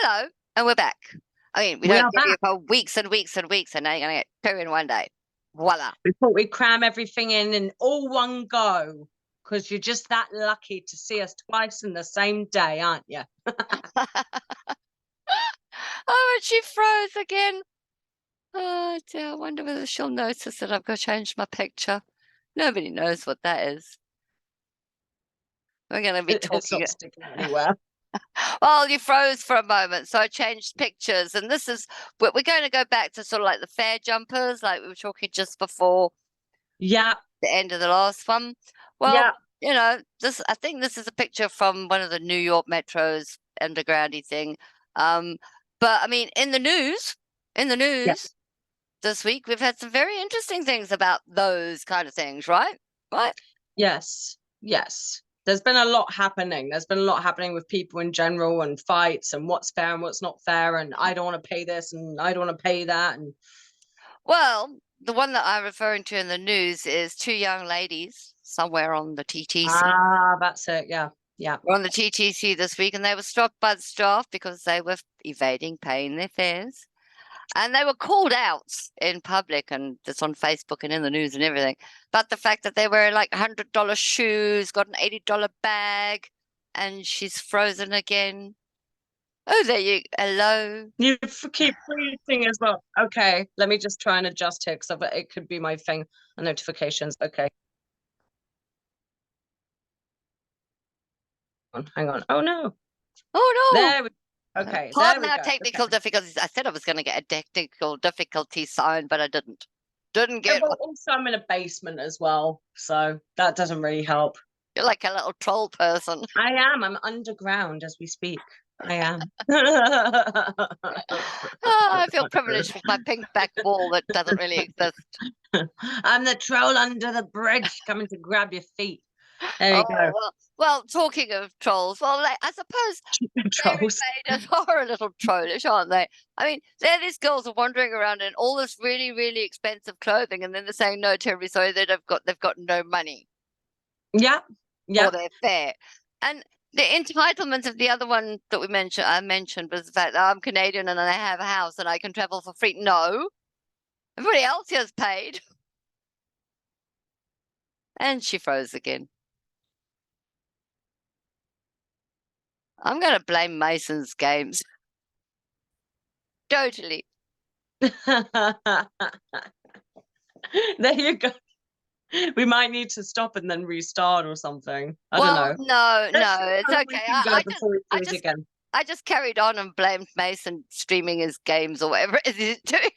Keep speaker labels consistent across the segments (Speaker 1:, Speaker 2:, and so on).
Speaker 1: Hello, and we're back. I mean, we
Speaker 2: We
Speaker 1: don't
Speaker 2: are
Speaker 1: give you
Speaker 2: back.
Speaker 1: for weeks and weeks and weeks, and now you're going to get two in one day. Voila.
Speaker 2: We thought we'd cram everything in all one go because you're just that lucky to see us twice in the same day, aren't you?
Speaker 1: Oh, and she froze again. Oh, dear. I wonder whether she'll notice that I've got to change my picture. Nobody knows what that is. We're going to be
Speaker 2: It's
Speaker 1: talking.
Speaker 2: not sticking anywhere.
Speaker 1: Well, you froze for a moment, so I changed pictures. And this is, we're going to go back to sort of like the fair jumpers, like we were talking just before
Speaker 2: Yeah,
Speaker 1: the end of the last one. Well,
Speaker 2: yeah,
Speaker 1: I think this is a picture from one of the New York Metro's undergroundy thing. But I mean, in the news
Speaker 2: yeah.
Speaker 1: this week, we've had some very interesting things about those kind of things, right? Right?
Speaker 2: Yes, yes. There's been a lot happening. There's been a lot happening with people in general and fights and what's fair and what's not fair. And I don't want to pay this and I don't want to pay that. And
Speaker 1: Well, the one that I'm referring to in the news is two young ladies somewhere on the TTC.
Speaker 2: that's it. Yeah, yeah.
Speaker 1: Were on the TTC this week, and they were stopped by the staff because they were evading paying their fares. And they were called out in public, and it's on Facebook and in the news and everything. But the fact that they were like $100 shoes, got an $80 bag, and she's frozen again. Oh, there you. Hello.
Speaker 2: You keep freezing as well. Okay, let me just try and adjust here because it could be my thing and notifications. Okay. Hang on. Oh no.
Speaker 1: Oh no.
Speaker 2: There we Okay, there
Speaker 1: Pardon
Speaker 2: we
Speaker 1: our
Speaker 2: go.
Speaker 1: technical
Speaker 2: Okay.
Speaker 1: difficulties. I said I was going to get a technical difficulty sign, but I didn't. Didn't
Speaker 2: Yeah,
Speaker 1: get
Speaker 2: well,
Speaker 1: one.
Speaker 2: also I'm in a basement as well, so that doesn't really help.
Speaker 1: You're like a little troll person.
Speaker 2: I am. I'm underground as we speak. I am.
Speaker 1: Oh, I feel privileged with my pink back wall that doesn't really exist.
Speaker 2: I'm the troll under the bridge coming to grab your feet. There
Speaker 1: Oh,
Speaker 2: you go.
Speaker 1: well, talking of trolls, well, like, I suppose fairy
Speaker 2: Trolls.
Speaker 1: maidens are a little trollish, aren't they? I mean, there these girls are wandering around in all this really, really expensive clothing, and then they're saying, no, terribly sorry, they've got no money
Speaker 2: Yeah.
Speaker 1: for
Speaker 2: Yeah.
Speaker 1: their fare. And the entitlement of the other one that I mentioned was the fact that I'm Canadian and I have a house and I can travel for free. No, everybody else here's paid. And she froze again. I'm going to blame Mason's games. Totally.
Speaker 2: There you go. We might need to stop and then restart or something. I don't know.
Speaker 1: No,
Speaker 2: Let's see
Speaker 1: it's
Speaker 2: how long we
Speaker 1: okay.
Speaker 2: can go before we
Speaker 1: I
Speaker 2: freeze
Speaker 1: just,
Speaker 2: again.
Speaker 1: I just carried on and blamed Mason streaming his games or whatever it is he's doing.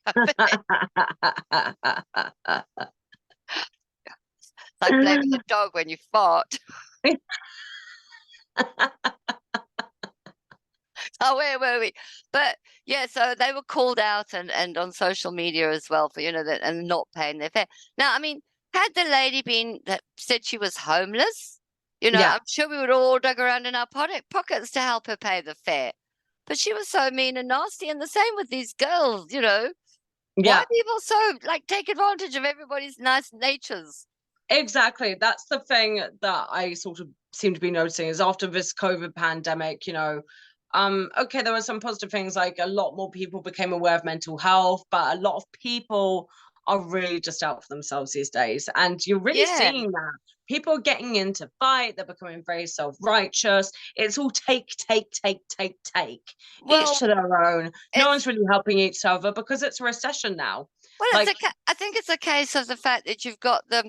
Speaker 1: It's like blaming the dog when you fart. Oh, where were we? But yeah, so they were called out and on social media as well for that and not paying their fare. Now, I mean, had the lady been that said she was homeless,
Speaker 2: Yeah,
Speaker 1: I'm sure we would all dug around in our pockets to help her pay the fare. But she was so mean and nasty, and the same with these girls. Why
Speaker 2: yeah,
Speaker 1: people so like take advantage of everybody's nice natures?
Speaker 2: exactly. That's the thing that I sort of seem to be noticing is after this COVID pandemic, okay, there were some positive things like a lot more people became aware of mental health, but a lot of people are really just out for themselves these days. And you're really
Speaker 1: Yeah.
Speaker 2: seeing that. People are getting into fight, they're becoming very self-righteous. It's all take, take, take, take, take.
Speaker 1: Well,
Speaker 2: Each to their own. No
Speaker 1: it's
Speaker 2: one's really helping each other because it's a recession now.
Speaker 1: well,
Speaker 2: Like,
Speaker 1: I think it's a case of the fact that you've got them,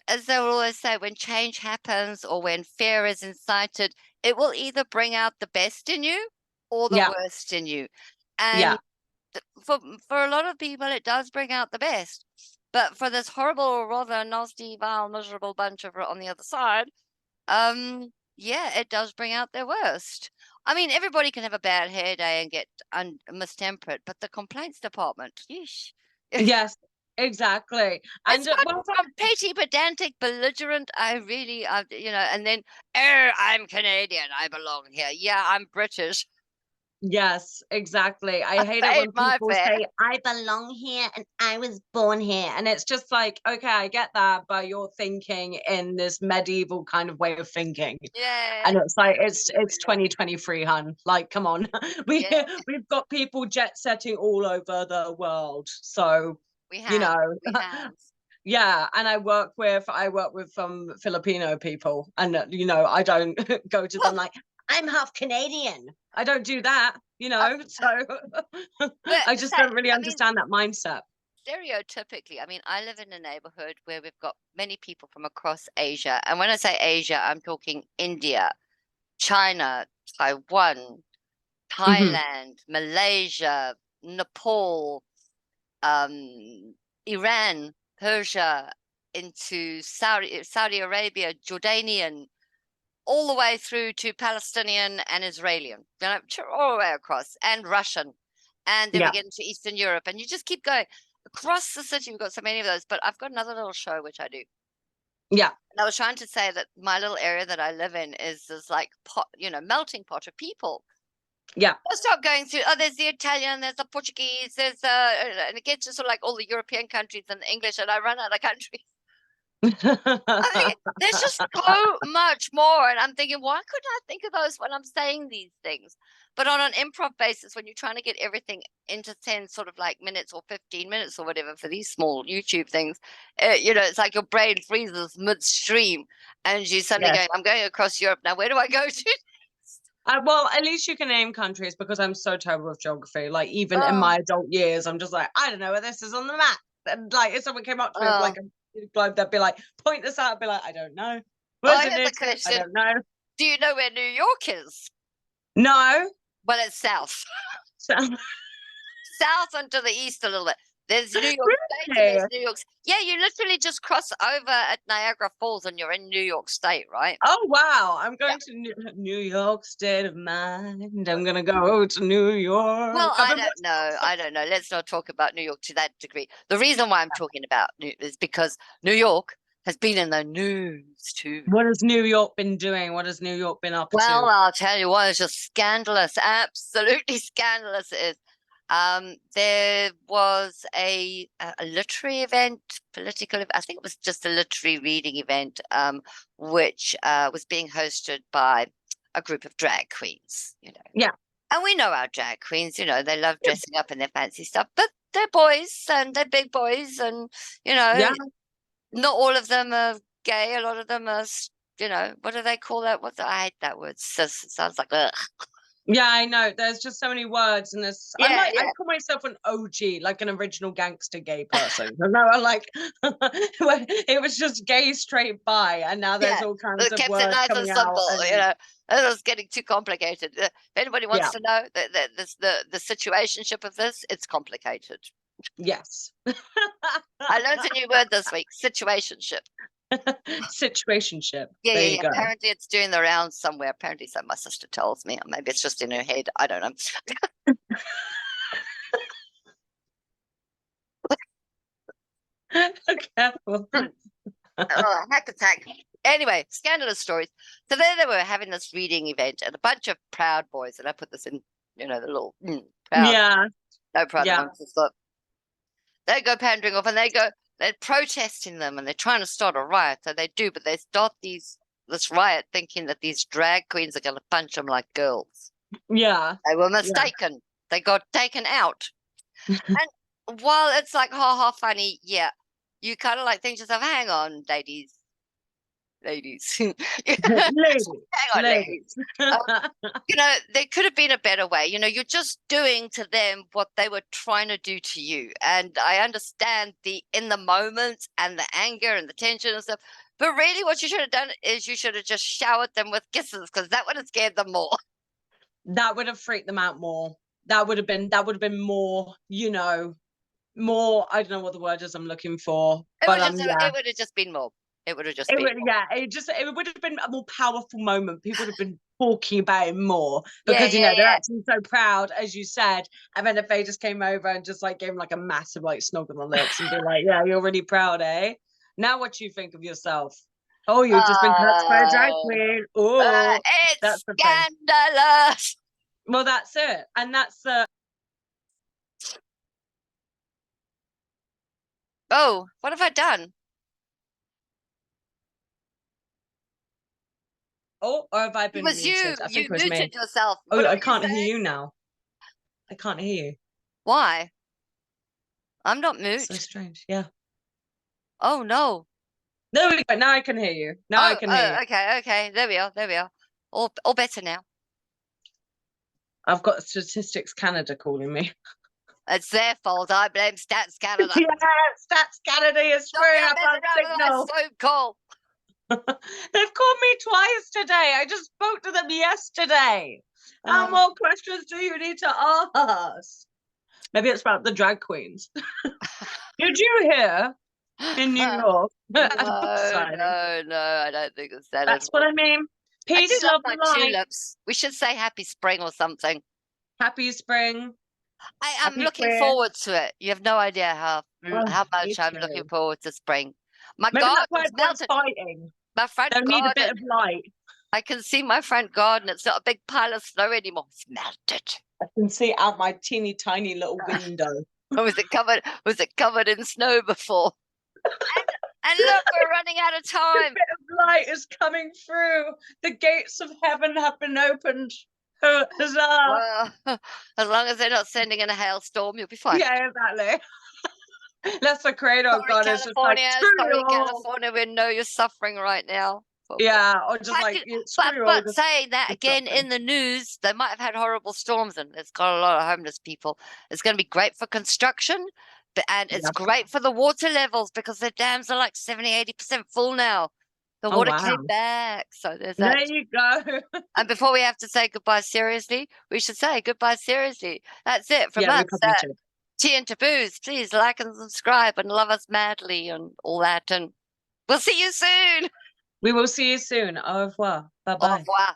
Speaker 1: as they will always say, when change happens or when fear is incited, it will either bring out the best in you or the
Speaker 2: yeah,
Speaker 1: worst in you. And
Speaker 2: yeah,
Speaker 1: for a lot of people, it does bring out the best. But for this horrible, rather nasty, vile, miserable bunch over on the other side, yeah, it does bring out their worst. I mean, everybody can have a bad hair day and get mistemperate, but the complaints department, yeesh.
Speaker 2: yes, exactly.
Speaker 1: It's
Speaker 2: And
Speaker 1: gone from petty, pedantic, belligerent. And then, oh, I'm Canadian. I belong here. Yeah, I'm British.
Speaker 2: Yes, exactly. I hate it
Speaker 1: paid
Speaker 2: when
Speaker 1: my
Speaker 2: people
Speaker 1: fare.
Speaker 2: say, I belong here and I was born here. And it's just like, okay, I get that, but you're thinking in this medieval kind of way of thinking.
Speaker 1: Yeah,
Speaker 2: And it's like it's
Speaker 1: really.
Speaker 2: 2023, hun. Like, come on. We
Speaker 1: Yeah,
Speaker 2: we've got people jet setting all over the world. So,
Speaker 1: we
Speaker 2: you
Speaker 1: have.
Speaker 2: know,
Speaker 1: We have.
Speaker 2: yeah. And I work with some Filipino people, and I don't go to them like, I'm half Canadian. I don't do that, so
Speaker 1: But
Speaker 2: I just don't really
Speaker 1: I mean,
Speaker 2: understand that mindset.
Speaker 1: stereotypically, I mean, I live in a neighborhood where we've got many people from across Asia. And when I say Asia, I'm talking India, China, Taiwan,
Speaker 2: Hmm.
Speaker 1: Thailand, Malaysia, Nepal, Iran, Persia, into Saudi Arabia, Jordanian, all the way through to Palestinian and Israeli, all the way across, and Russian. And then we
Speaker 2: Yeah,
Speaker 1: get into Eastern Europe, and you just keep going across the city. We've got so many of those. But I've got another little show which I do.
Speaker 2: yeah,
Speaker 1: And I was trying to say that my little area that I live in is this like pot, melting pot of people.
Speaker 2: yeah.
Speaker 1: I start going through. Oh, there's the Italian, there's the Portuguese, and it gets to sort of like all the European countries and the English, and I run out of countries. I mean, there's just so much more. And I'm thinking, why couldn't I think of those when I'm saying these things? But on an improv basis, when you're trying to get everything into 10 sort of like minutes or 15 minutes or whatever for these small YouTube things, it's like your brain freezes midstream and you suddenly
Speaker 2: Yes.
Speaker 1: going, I'm going across Europe. Now, where do I go to?
Speaker 2: Well, at least you can name countries because I'm so terrible with geography. Like, even in
Speaker 1: Oh,
Speaker 2: my adult years, I'm just like, I don't know where this is on the map. And like, if someone came up to me with
Speaker 1: oh,
Speaker 2: like a globe, they'd be like, point this out. I'd be like, I don't know.
Speaker 1: oh,
Speaker 2: Where's it
Speaker 1: here's
Speaker 2: near
Speaker 1: a
Speaker 2: to? I
Speaker 1: question.
Speaker 2: don't know.
Speaker 1: Do you know where New York is?
Speaker 2: No.
Speaker 1: Well, it's south.
Speaker 2: So,
Speaker 1: South and to the east a little bit. There's New York State and
Speaker 2: really?
Speaker 1: there's New York. Yeah, you literally just cross over at Niagara Falls and you're in New York State, right?
Speaker 2: Oh, wow. I'm
Speaker 1: Yeah.
Speaker 2: going to New York state of mind. I'm going to go to New York.
Speaker 1: Well,
Speaker 2: I've
Speaker 1: I
Speaker 2: been
Speaker 1: don't know. I don't know. Let's not talk about New York to that degree. The reason why I'm talking about is because New York has been in the news too.
Speaker 2: What has New York been doing? What has New York been up
Speaker 1: Well,
Speaker 2: to?
Speaker 1: I'll tell you what, it's just scandalous, absolutely scandalous it is. There was a literary event, I think it was just a literary reading event, which was being hosted by a group of drag queens,
Speaker 2: Yeah.
Speaker 1: And we know our drag queens, they love dressing up in their fancy stuff, but they're boys and they're big boys, and
Speaker 2: Yeah.
Speaker 1: not all of them are gay. A lot of them are, what do they call that? I hate that word. Sounds like ugh.
Speaker 2: Yeah, I know. There's just so many words, and this.
Speaker 1: Yeah,
Speaker 2: I
Speaker 1: yeah,
Speaker 2: call myself an OG, like an original gangster gay person. No, I'm like, it was just gay straight bi, and now there's
Speaker 1: yeah.
Speaker 2: all kinds
Speaker 1: It
Speaker 2: of
Speaker 1: kept it
Speaker 2: words
Speaker 1: nice and
Speaker 2: coming out,
Speaker 1: simple.
Speaker 2: and
Speaker 1: It was getting too complicated. If anybody wants
Speaker 2: yeah,
Speaker 1: to know the situationship of this, it's complicated.
Speaker 2: yes,
Speaker 1: I learned a new word this week: situationship.
Speaker 2: situationship.
Speaker 1: Yeah,
Speaker 2: There
Speaker 1: yeah,
Speaker 2: you
Speaker 1: yeah.
Speaker 2: go.
Speaker 1: Apparently, it's doing the rounds somewhere. Apparently, so my sister tells me, or maybe it's just in her head. I don't know.
Speaker 2: Careful.
Speaker 1: Oh, heck attack. Anyway, scandalous stories. So there they were having this reading event, and a bunch of proud boys, and I put this in, the little proud,
Speaker 2: Yeah,
Speaker 1: no proud
Speaker 2: yeah,
Speaker 1: ones. Just thought they go pandering off, and they're protesting them, and they're trying to start a riot. So they do, but they start this riot thinking that these drag queens are going to punch them like girls.
Speaker 2: yeah,
Speaker 1: They were
Speaker 2: yeah.
Speaker 1: mistaken. They got taken out. And while it's like ha ha funny, yeah, you kind of like think to yourself, hang on, ladies. Hang
Speaker 2: Ladies,
Speaker 1: on, ladies.
Speaker 2: ladies.
Speaker 1: Um, there could have been a better way. You're just doing to them what they were trying to do to you. And I understand the in the moment and the anger and the tension and stuff. But really, what you should have done is you should have just showered them with kisses, because that would have scared them more.
Speaker 2: That would have freaked them out more. That would have been more, more. I don't know what the word is I'm looking for, but yeah.
Speaker 1: It would have just been more. It would have just
Speaker 2: It
Speaker 1: been
Speaker 2: would,
Speaker 1: more.
Speaker 2: yeah, it would have been a more powerful moment. People would have been talking about it more
Speaker 1: Yeah,
Speaker 2: because
Speaker 1: yeah,
Speaker 2: they're
Speaker 1: yeah.
Speaker 2: acting so proud, as you said. And then if they just came over and just like gave him like a massive like snog on the lips and be like, "Yeah, you're really proud, eh? Now what do you think of yourself? Oh, you've just been touched by a drag
Speaker 1: Uh,
Speaker 2: queen. Oh,
Speaker 1: it's
Speaker 2: that's the thing.
Speaker 1: scandalous.
Speaker 2: Well, that's it. And that's the...
Speaker 1: Oh, what have I done?
Speaker 2: Oh, or have I
Speaker 1: It
Speaker 2: been
Speaker 1: was you.
Speaker 2: muted? I think
Speaker 1: You
Speaker 2: it was me.
Speaker 1: muted yourself.
Speaker 2: Oh,
Speaker 1: What
Speaker 2: I
Speaker 1: were you
Speaker 2: can't hear
Speaker 1: saying?
Speaker 2: you now. I can't hear you.
Speaker 1: Why? I'm not
Speaker 2: So
Speaker 1: mute.
Speaker 2: strange. Yeah.
Speaker 1: Oh no.
Speaker 2: There we go. Now I can hear you. Now I
Speaker 1: Oh,
Speaker 2: can hear you.
Speaker 1: okay. There we are. There we are. All better now.
Speaker 2: I've got Statistics Canada calling me.
Speaker 1: It's their fault. I blame Stats Canada.
Speaker 2: Yeah, Stats Canada is
Speaker 1: Sorry,
Speaker 2: screwing
Speaker 1: I'm
Speaker 2: up our
Speaker 1: messing around with my
Speaker 2: signal.
Speaker 1: phone call.
Speaker 2: They've called me twice today. I just spoke to them yesterday. How more questions do you need to ask? Maybe it's about the drag queens. Did you hear in New York?
Speaker 1: No,
Speaker 2: at a book signing?
Speaker 1: no, I don't think it's that at
Speaker 2: That's what
Speaker 1: all.
Speaker 2: I mean.
Speaker 1: I do
Speaker 2: Peace,
Speaker 1: love
Speaker 2: love,
Speaker 1: my
Speaker 2: and light.
Speaker 1: tulips. We should say happy spring or something.
Speaker 2: Happy spring.
Speaker 1: I am
Speaker 2: Happy
Speaker 1: looking
Speaker 2: queer.
Speaker 1: forward to it. You have no idea how
Speaker 2: Oh,
Speaker 1: much
Speaker 2: me
Speaker 1: I'm
Speaker 2: too.
Speaker 1: looking forward to spring. My
Speaker 2: Maybe that's why
Speaker 1: garden's
Speaker 2: everyone's
Speaker 1: melted.
Speaker 2: fighting.
Speaker 1: My front
Speaker 2: They need a bit
Speaker 1: garden.
Speaker 2: of light.
Speaker 1: I can see my front garden. It's not a big pile of snow anymore. It's melted.
Speaker 2: I can see out my teeny tiny little window.
Speaker 1: Or was it covered in snow before? And look, we're running out of
Speaker 2: A
Speaker 1: time.
Speaker 2: bit of light is coming through. The gates of heaven have been opened. Huzzah!
Speaker 1: Well, as long as they're not sending in a hailstorm, you'll be fine.
Speaker 2: Yeah, exactly. That's the credo,
Speaker 1: Sorry,
Speaker 2: God. It's just like,
Speaker 1: California.
Speaker 2: screw you
Speaker 1: Sorry,
Speaker 2: all.
Speaker 1: California. We know you're suffering right now.
Speaker 2: Yeah, or just
Speaker 1: But,
Speaker 2: like, screw you all.
Speaker 1: but saying that again in the news, they might have had horrible storms and it's got a lot of homeless people. It's going to be great for construction, and it's great for the water levels because the dams are like 70-80% full now. The
Speaker 2: Oh,
Speaker 1: water
Speaker 2: wow.
Speaker 1: came back. So there's that.
Speaker 2: There you go.
Speaker 1: And before we have to say goodbye seriously, we should say goodbye seriously. That's it from
Speaker 2: Yeah, we
Speaker 1: us.
Speaker 2: probably should.
Speaker 1: Tea and Taboos. Please like and subscribe and love us madly and all that. And we'll see you soon.
Speaker 2: We will see you soon. Au revoir.
Speaker 1: Au
Speaker 2: Bye-bye.
Speaker 1: revoir.